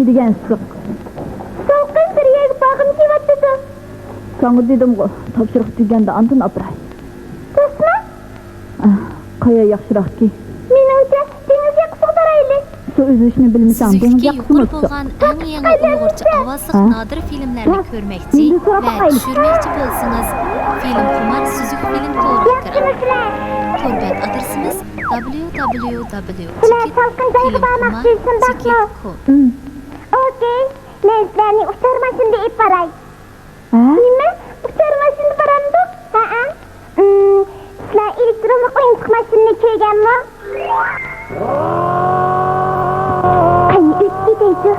degan issiq. Sovuqqan siriyaga bag'im kelyapti. Sana dedim-ku, topshiriq tuganda andin opiray. To'sma? Qaya yaxshiroq ki. Menimcha dengizga qisib boraylik. Su üzüşünü bilmisam dengizga qisib bo'lgan eng yangi Uyg'urcha ovozli nodir filmlarni ko'rmoqchi va tushirmoqchi bo'lsangiz, film Xumar Suzuk film to'g'ri To'rbat adresimiz www.filmxumar.com. Okey, men sizlarni uchar mashinada ib boray. Nima? Uchar mashinada boramdi? Ha-a. Sizlar elektronlik o'yinchiq mashinani ko'rganmi? Qani o'tdi deydi.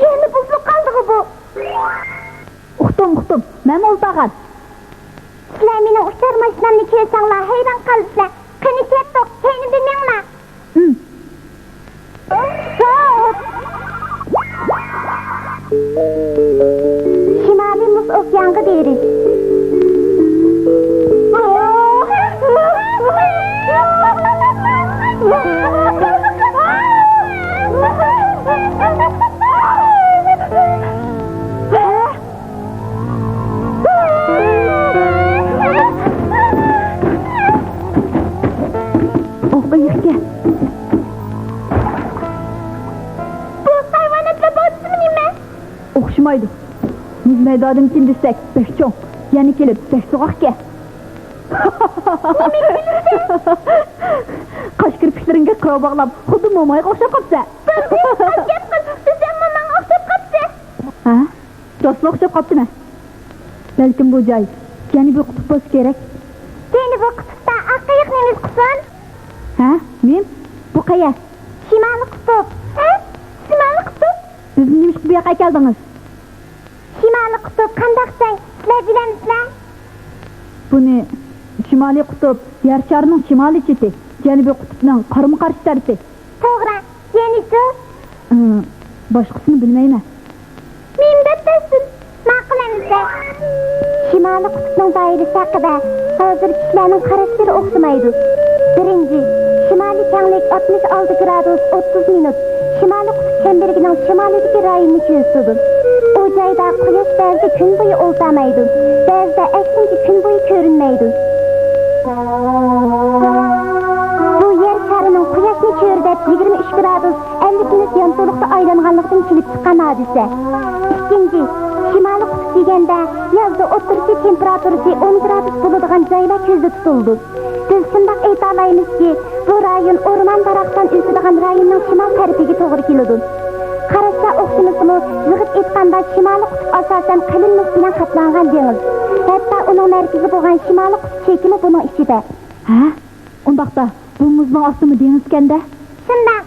Yana buzilib qoldi bu. Uqdim, men o'ltag'an. Sizlar meni uchar mashinamni ko'rsanglar hayron qolibsizlar. Qani ketdik, seni bilmanglar. Shimoliy muz okeanga deriz. O'xshamaydi. Biz maydondan kindisek, besh cho'ng, yana kelib, besh so'qqa. Qosh kirpiklaringga qiro bog'lab, xuddi mo'mayga o'xshab qopsa. Sizdan mo'mang o'xshab qopsa. Ha? Rostla o'xshab qopdimi? Balkim bu joy Janubiy qutb bo'lsa kerak. Janubiy qutbda aqayiqni qilsin. Ha? Men bu qayer? Shimoliy qutb. Ha? Shimoliy qutb? Siz nima bu yoqqa keldingiz? Shimoliy qutb qandaqsan? Sizlar bilamsizlar? Buni Shimoliy qutb yer sharining shimoliy cheti, Janubiy qutbning qarama-qarshi tarafi. To'g'ri. Yanisi? Boshqasini bilmayman. Men bittasin. Ma'qulamizda. Shimoliy qutbning doirasi haqida hozir kishilarning qarashlari o'xshamaydi. Birinchi, shimoliy kenglik 66 gradus 30 minut. Shimoliy qutb chemberining shimolidagi rayonni ko'rsatadi. O joyda quyosh ba'zida kun bo'yi o'ltamaydi, ba'zida aksincha kun bo'yi ko'rinmaydi. Bu yer sharining quyoshni ko'rdab 23 gradus 50 minut yonto'liqda aylanganlikdan kelib chiqqan hodisa. Ikkinchi, shimoliy qutb deganda yozda o'rtacha temperaturasi 10 gradus bo'ladigan joylar ko'zda tutildi. Biz shunday ayta olamizki, bu rayon o'rmon daraxtdan o'sadigan rayonning shimol tarafiga to'g'ri keladi. Qarashda o'xshamasimi, yig'ib aytganda shimoliy qutb asosan qalin muz bilan qoplangan dengiz. Hatto uning markazi bo'lgan shimoliy qutb chekimi buning ichida. Ha? Undaqda bu muzning ostimi dengiz ekanda? Shunday.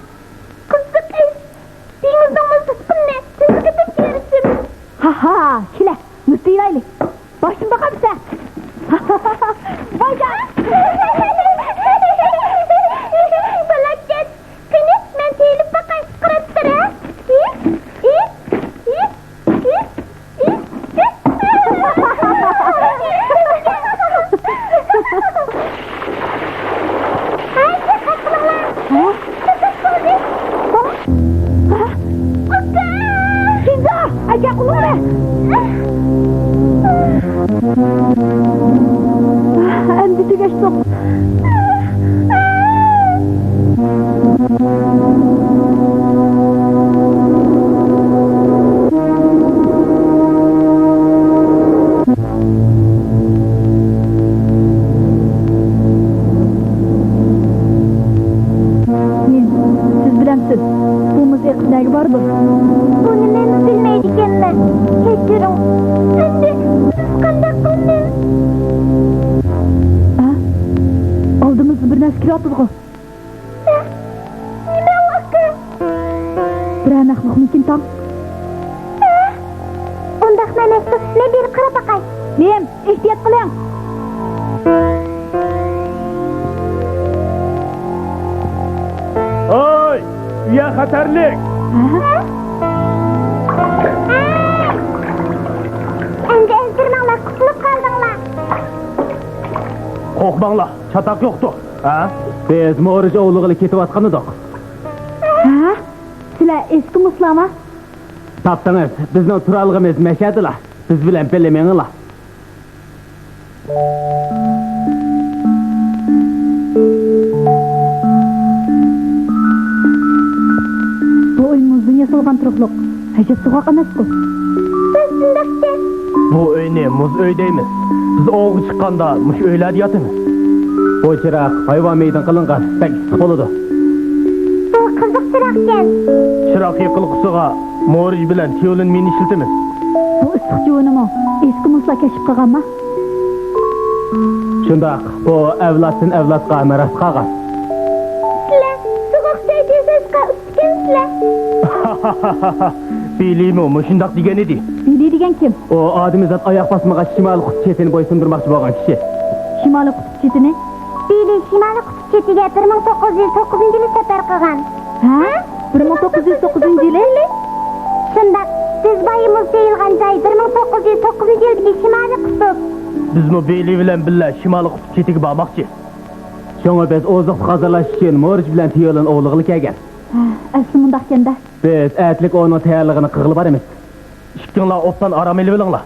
Qiziq ish. Dengizning muzi qimni, sizga tekshirishim. Ha, kela, mustiylaylik. Boshimda qolsa. Boyga. Balakat. Qani, men telib baqay, qarab tura. soğuk. Siz bilemsiz, bu müzik neye vardır? Bunu ben bilmeyeceğim mi? Keçirim. Hadi, kıskandak bunu. Aldığımız bir neskiri atıdıq o. Nime vakı? Bir anaqlıq mümkün tam. Ondaq memesi ne bir kıra bakay. Neyim, ihtiyat kılayım. Oy, ya xatarlik. Endi ezdirmanglar, kutulup kaldыңlar. Qo'rqmanglar, çatak yo'qdi. Ha? Biz Mo'riz o'g'liga ketib atgan edik. Ha? Sizlar eski muslama? Tapsangiz, bizning turalg'imiz mashadilar. Biz bilan bilmanglar. Bu uyumuzdan yasalgan turuqluq. Hajat soğuk emas-ku. Sözündükçe. Bu uyni muz uy deymiz. Biz o'g'li chiqqanda mush uylarda yotamiz. Bu chiroq hayvon meydon qilingan, bak bo'ladi. Bu kızık çırakken. Chiroq yiqilqusiga Mo'riz bilan Tiyolin meni ishlatamiz. Bu issiq jo'nimi eski musla keşif qilganmi? Shundoq, bu avloddan avlodga meros qolgan. Sizler, soğuk seyircisiz üstkensizler. Bileymi, mushundoq degan edi. Bili degan kim? O odamzat oyoq bosmagan shimoliy qutb chetini bo'ysundirmoqchi bo'lgan kishi. Shimoliy qutb chetini? Bili Şimali Kutup Çeti'ge 1909 yılı sefer kılgan. Ha? 1909 yılı? Şundak, siz bayımız deyilgan cay 1909 yıldaki Şimali Kutup. Biz mu beyli bilan billa shimoliy qutb chetiga bormoqchi. Shunga biz oziq hazırlash uchun Mo'riz bilan Tiyolin o'g'liga kelgan. Asli mundaq kenda. Biz atlik onun tayyorligini qilib boramiz. Ikkinglar opdan aram elib olinglar.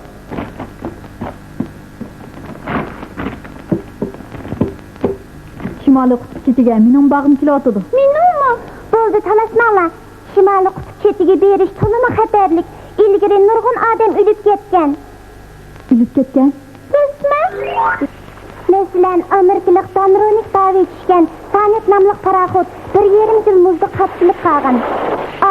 Shimoliy qutb chetiga mening bag'im kelayotdi. Mening mi? Bo'ldi talashmanglar. Şimali Kutup Çeti'ge beriş to'liq xatarlik. İlgari nurg'un odam o'lib ketgan. O'lib ketgan? Resmen. Mesela Amerikalik Damronik davi tushgan Sanet namli paraxot 1,5 yil muzda qattilib qolgan.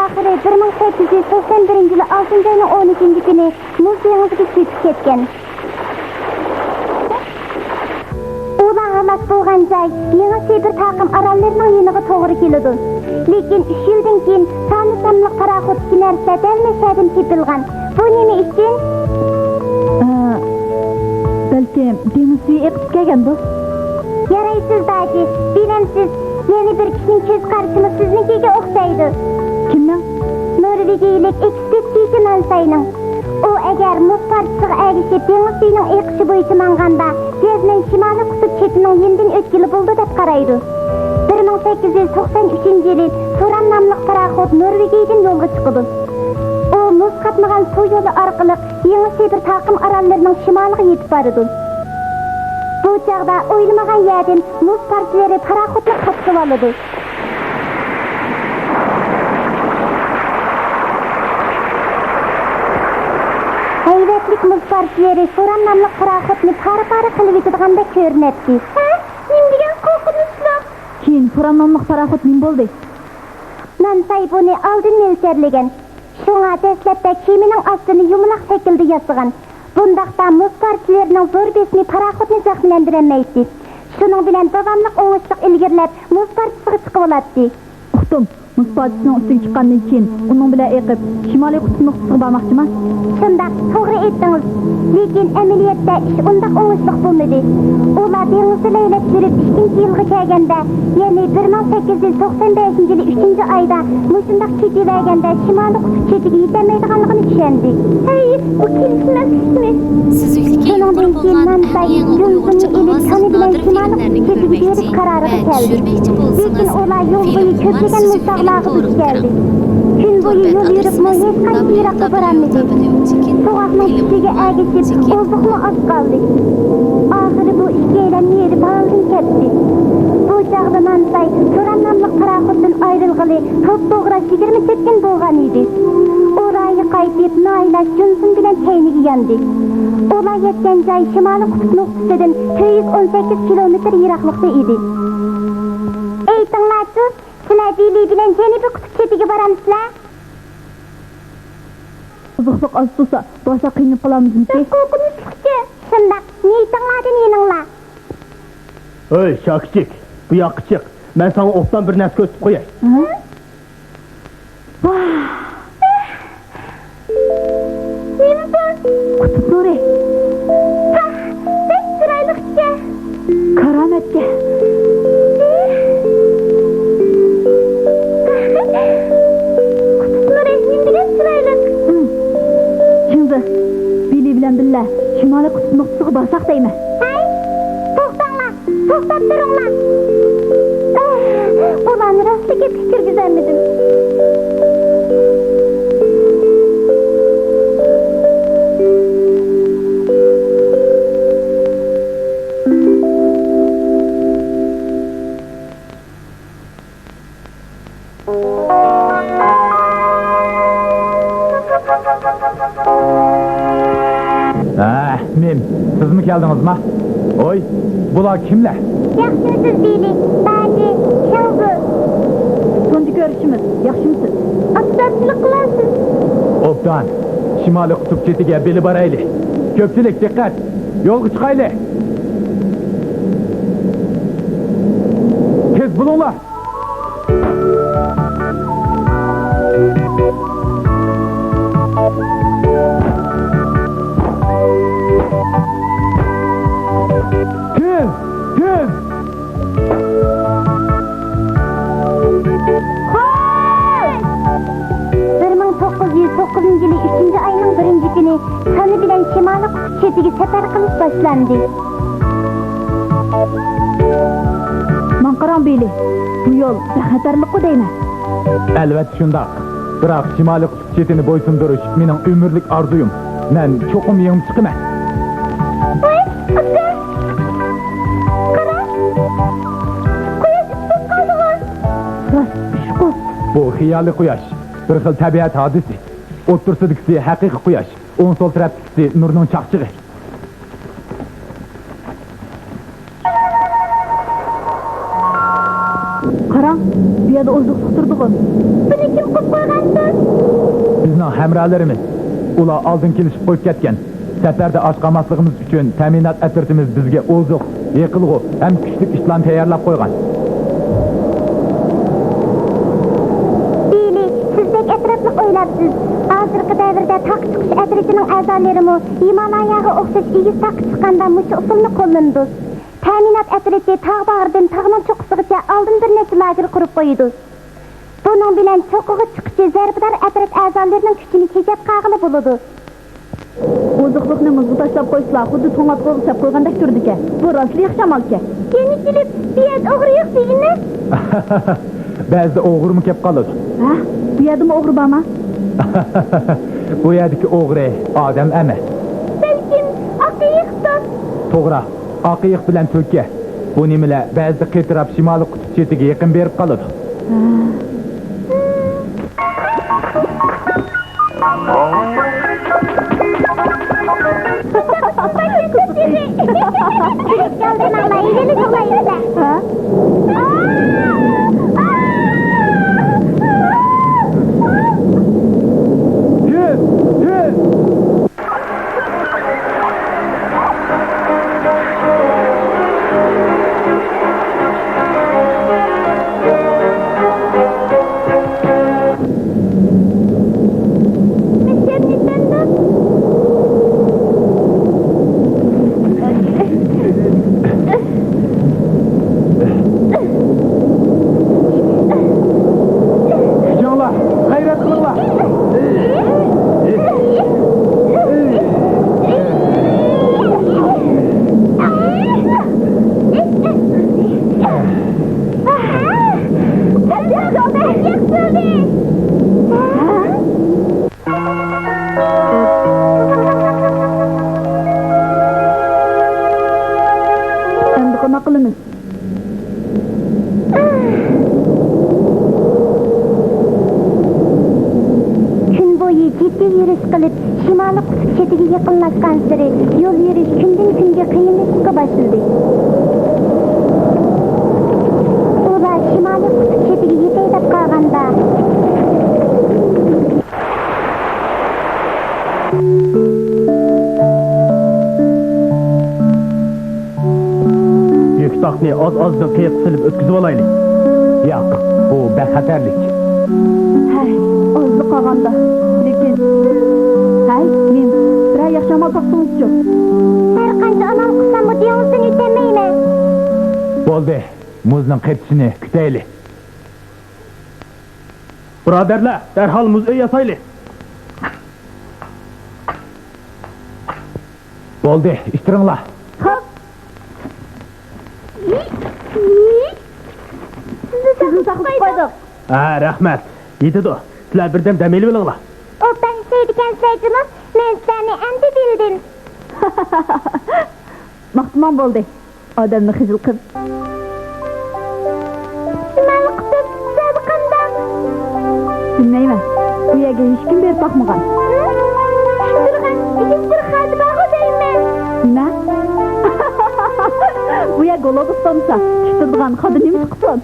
Oxiri 1881 yili 6 oyning 12 kuni muz dengiziga ketib ketgan. Ular halok bo'lgan joy yana bir taqim orollarning yeniga to'g'ri keladi. Lekin 3 yildan keyin Sanet namli paraxot kinarsa dalmashadan tepilgan. Bu nima uchun? Belki deniz suyu eqib kelgandir. Yaraysiz daji, bilemsiz, yeni bir kişinin göz karşımı siznikiga o'xshaydi. Kimning? Norvegiyalik ekspeditsiya Nansayning. O agar muz partisiga ergishib dengiz suyuning eqishi bo'yicha manganda, Tezning Shimoliy qutb chetining yendan o'tkili bo'ldi deb qaraydi. 1893 yili Turan nomli paraxot Norvegiyadan yo'lga chiqdi. O muz qatmagan suv yo'li orqali yangi bir taqim orollarining shimoliga yetib bordi. Bu chaqda o'ylamagan yerdan muz parchalari paraxotni qatib oldi. Hayvatlik muz parchalari Turan nomli paraxotni par-par qilib yetadigan ko'rinadi. Ha? Nim degan qo'rqinchli. Keyin Turan nomli paraxot nim bo'ldi? Nansay buni oldin mo'ljallagan. Şuna dastlabda kemining ostini yumaloq shaklda yasagan. Bundaqda muz parchalarining zo'r besini paraxotni zaxmlandirmaydi. Shuning bilan davomli o'ngishliq ilgirlab muz parchasiga chiqib oladi. Uqdim, muz parchasining ustiga chiqqandan keyin uning bilan eqib Shimoliy qutb nuqtasiga bormoqchiman. Shundoq, to'g'ri aytdingiz. Lekin amaliyotda ish undaq o'ngishliq bo'lmadi. Ular dengizni laylab yurib 2-yilga kelganda, ya'ni 1895 yili 3-oyda mushundaq ketiverganda Shimoliy qutb chetiga yetolmaydiganligini tushundi. Hey, bu kelishmasmi? Sizlikka yuqori bo'lgan eng yangi uyg'urcha ovozsiz nodir filmlarni ko'rmoqchi va tushirmoqchi Lekin bo'lsangiz, ular yo'l bo'yi film ko'plagan Xumar muzdaqlarga to'g'ri duch keldi. kiring. Kun bo'yi yo'l yurib adresimiz hech qancha yiroqqa borolmadi. So'g'aqning ustiga agishib, oziqni oz qoldi. Oxiri bu ikki aylanma yeri baldin ketdi. Bu chaqda Mansay Turan namlıq paraxotdan ayrılğılı to'g'ra 28 kun bo'lgan edi. Orayı qaytib Nailash Johnson bilan keyniga yandi. Olay yetgan joy Shimoliy qutb nuqtasidan 218 kilometr yiroqlikda edi. Aytinglar-chi, sizlar Dili bilan Janubiy qutb chetiga boramsizlar? Uzuqliq az bo'lsa, boshqa qiynab qolamizmi-ki? Qo'rqinchli. Shundaq, niytinglardan yeninglar. Ey, Şakçık, bu yoqqa chiq. Men sana o'qdan bir narsa ko'rsatib qo'yay. Qutb nuri. Pek chiroyliqcha. Karomatga. Qutb nuri, nimbilan chiroyliq. Şimdi Bili bilan billa Shimoliy qutb nuqtasiga borsak deymi? Hay, to'xtanglar, to'xtab turinglar. Ulan rastlıkla fikir güzelmedim. Mim, siz mi geldiniz mi? Oy, bular kimler? Yaxşımısınız Bili, bence Şavgu. So'nggi ko'rishimiz, yaxshimisiz? Aslatçılık kılarsın. Obdan, Shimoliy qutb chetiga beli borayli. Ko'pchilik diqqat, yo'lga chiqayli. Tez bo'linglar. Tez, tez. Koy! 1909 yılı 3. ayının 1. günü kanı bilen Şimaliy qutb chetiga safar qilish boshlandi. Man qaram Bili. Bu yo'l xatarliq deymi? Albatta shundoq. Biroq Shimoliy qutb chetini bo'ysundirish mening umrlik orzuyim. Men cho'qim yengib chiqaman. Voy, aka! Qara! Quyosh chiqib qoldi g'o. Rost, ishqo'z. Bu xiyoliy quyosh, bir xil tabiat hodisi. O'ttirsidagisi haqiqiy quyosh, o'ng so'l tarafdagisi nurning chaqchig'i. Qarang, bu yerda oziqliq turdi-ku. Buni kim qilib qo'ygansiz? Bizning hamrohlarimiz ular oldin kelishib qo'yib ketgan. Safarda osh qamasligimiz uchun ta'minot atirtimiz bizga oziq, yiqilg'u ham kuchli ishlar tayyorlab qo'ygan. Bili, sizdek etrafli o'ylabsiz. Hozirgi davrda taq chiqish atritining a'zolarimi Himalayaga o'xshash egiz taq chiqqanda mushu usulni qo'llanadi. Ta'minot atriti tog' bag'ridan tog'ning cho'qqisigacha oldin bir necha lager qurib qo'ydi. Bunun bilan cho'qqiga chiqishi zarbador atrit a'zolarining kuchini tejab qag'ili bo'ladi. Oziqliqni muzga tashlab qo'ysalar, xuddi to'ng'atga o'xshab qo'ygandek turdi-ku. Bu rostlik shamolki. Yeni kelib, biyat o'g'ri yo'q deyinmi? Ba'zida o'g'rimi kelib qoladi. Ha? Bu yerdami o'g'ri bormi? Bu yerdagi o'g'ri odam emas. Balkim aqiyiqdir. To'g'ri, oqiyiq bilan to'kka. Bu nimalar ba'zida qitirab Shimoliy qutb chetiga yaqin berib qoladi. Ha? Tez, tez. Canlar, gayret kılınlar. Endi qana qilamiz? ciddi yürüyüş kılıp Şimali Kutup çetiga yakınlaşkan sırı yol yürüyüş günden günge kıyınlaşıkka başladı. Ular Şimali Kutup çetiga yeteydap kalganda Yüktakni az-azdan qiyıp silip ötküzüp alaylı. Yo'q, bu bexatarlik. Hay, azlı qalganda. Lekin, hay, men bir yaxshamal topdimizchu. her qancha amal qilsam bu diyonsin ötemeyme. Bo'ldi, muzning qaytishini kutayli. Birodarlar, derhal muz uy yasaylı. Bo'ldi, ishtiringlar. Sizni saqlab qo'ydik. Ha, rahmat. Yetidi. Sizlar birden demeli bilinglar. O ben sevdiken sevdiğiniz, ben seni endi bildim. Mahtumon bo'ldi. Odamni xijil qilib. Şimali Kutup sabıkında. Bilmayman. Bu yerga hech kim berib boqmagan. Durgan, ikisi hadi bağı deymen. Nima? Bu yer golobus tomsa, tutilgan xodinimiz qilsin.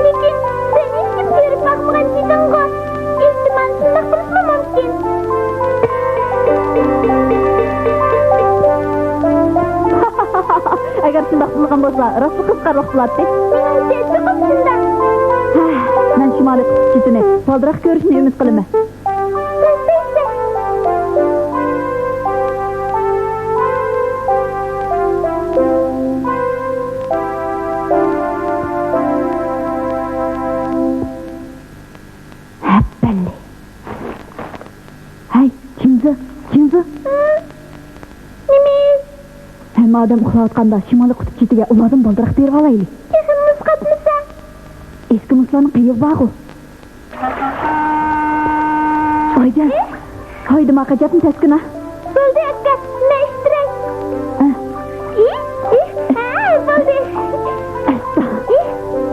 Lekin sen hech kim berib bakmagan dedin go. İhtimal shundoq bo'lsa mumkin. Agar shundoq qilgan bo'lsa, rost qiziqarroq bo'ladi. Menimcha chiqib shundoq. Men Shimoliy qutb chetini foldiroq ko'rishni umid qilaman. Belli. Hay, kimdi? Hamma odam uxlayotganda Shimoliy qutb chetiga ulardan foldiroq berib olaylik. Kızım muz katmasa. Eski muslarning qiyiq bog'i. Oyda. Haydi maqajatni taskina. Buldu akka, meştirek. Buldu.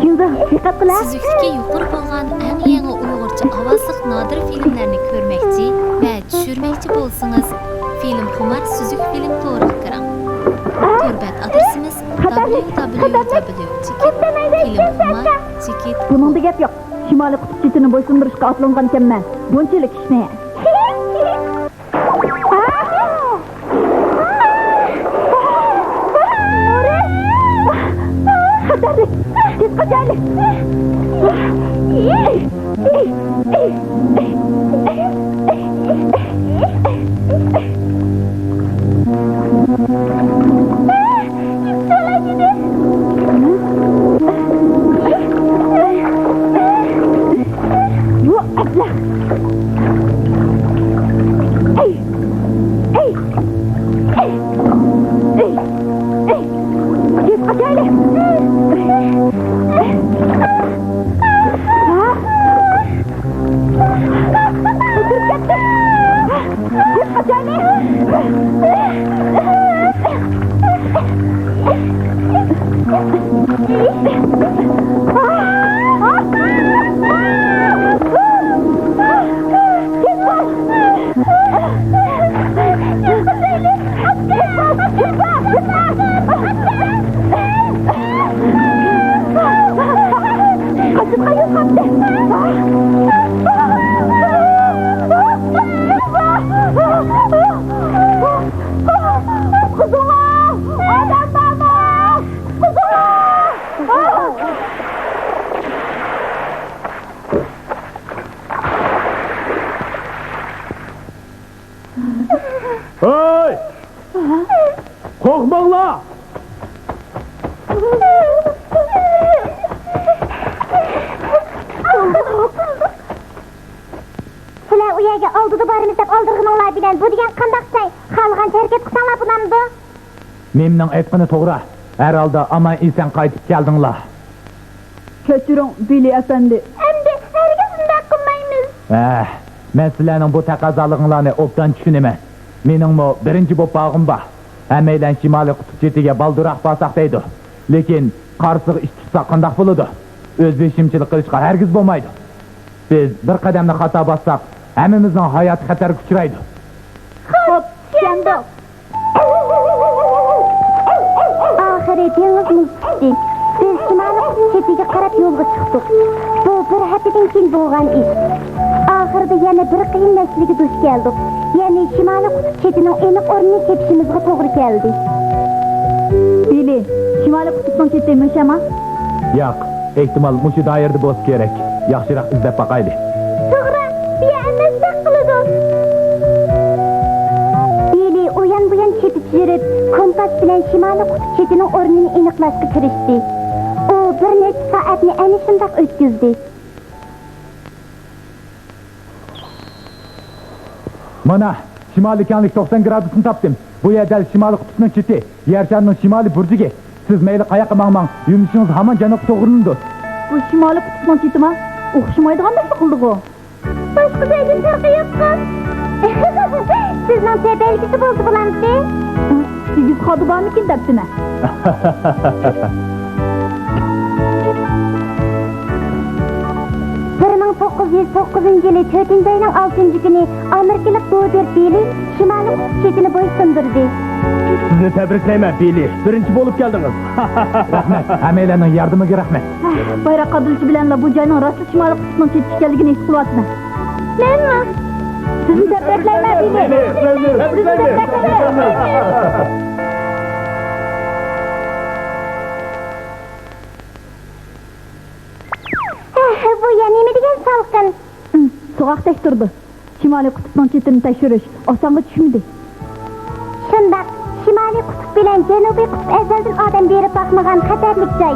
Kimdi? Diqqat qila. Süzüklükə yuqur bolğan ən yeni Uyğurca avazlıq nadir filmlərini görməkçi və düşürməkçi bolsanız, Film Xumar Süzük Film to'riq kiring. To'rbət adresimiz www.filmxumar.com. Buningda gap yo'q. Shimoliy qutb chetini bo'ysundirishga otlangan ekanman. Bunchalik ishni. Xatarli. Tez qochaylik. Bu abla. Tez qochaylik. Hey! Korkmanglar! Sizler u yerga oldiga boramiz deb oldirganlar bilan bu degan qandoq say? Xalqancha harakat qilsanglar bunamdi? Memning aytgani to'g'ri. Har holda aman eson qaytib keldinglar. Kechiring, Bili efendi. Endi herga shundoq qilmaymiz. Men sizlarning bu taqozolig'inglarni obdan tushunaman. Meningmi birinchi bo'lib bag'im bor. Hammanglar Shimoliy qutb chetiga balduroq borsak deydi. Lekin qarsiq ish tutsa qandoq bo'ladi? O'zbekchimchilik qilishga hargiz bo'lmaydi. Biz bir qadamni xato bossak, hammamizning hayoti xatarga uchraydi. Xo'p, tushundim. Ahiri dengiz muz tushdi. Biz Shimoliy qutb chetiga qarab yo'lga chiqdik. Bu bir haftadan keyin bo'lgan ish. Oxirida yana bir qiyin masalaga duch keldik. Ya'ni Shimoliy qutb chetining aniq o'rnini tepishimizga to'g'ri keldi. Bili, Shimoliy qutbning cheti mashama? Yo'q, ehtimol mushu doirada bo'lsa kerak. Yaxshiroq izlab boqaylik. To'g'ri, biya anlashsak qiladi. Bili uyan buyan ketib yurib, kompas bilan Shimoliy qutb chetining o'rnini aniqlashga kirishdi. U bir necha soatni ana shunday o'tkazdi. Mana shimoliy ekanlik 90 gradusni topdim. Bu yerda Shimoliy qutbning cheti, yer sharining shimoliy burjiga. Siz mayli qayoqqa mangmang, yurishingiz hamon janub to'g'rilinadi. Bu Shimoliy qutbning chetima o'xshamaydigandek qildi-ku. Boshqa joyda farqi yo'q-ku. Sizning tepelgisi bo'ldi bulamdi. Siz xodu bormikin debsine? 1909 yılı 4. ayının 6. günü Amerikalık Doğuber Bili Shimoliy qutb chetini bo'ysundirdi. Sizni tabriklayman, Bili. Birinchi bo'lib keldingiz. Rahmat, hammalarning yardımiga rahmat. Bayroq qadilchi bilanlar bu joyning rostli Shimoliy qutbning cheti ekanligini his qilyapman. Menmi? Sizni tabriklayman, Bili. Bu ya nima degan salqin? So'qoqdek turdi. Shimoliy qutbning chetini tekshirish osonga tushmadi. Shundoq, Shimoliy qutb bilan Janubiy qutb azaldan odam berib boqmagan xatarlik joy.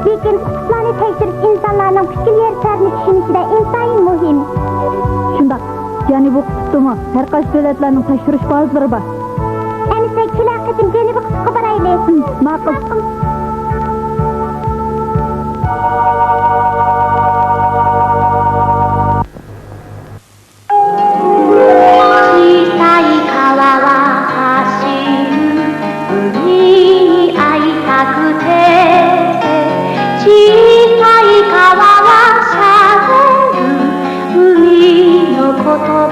Lekin qutblarni tekshirish insonlarning butkul yer sharini tushunishida intayin muhim. Shundoq, Janubiy qutbda har qaysi davlatlarning tekshirish bazalari bor. Endi kelar qatim Janubiy qutbga boraylik. Ma'qul.こと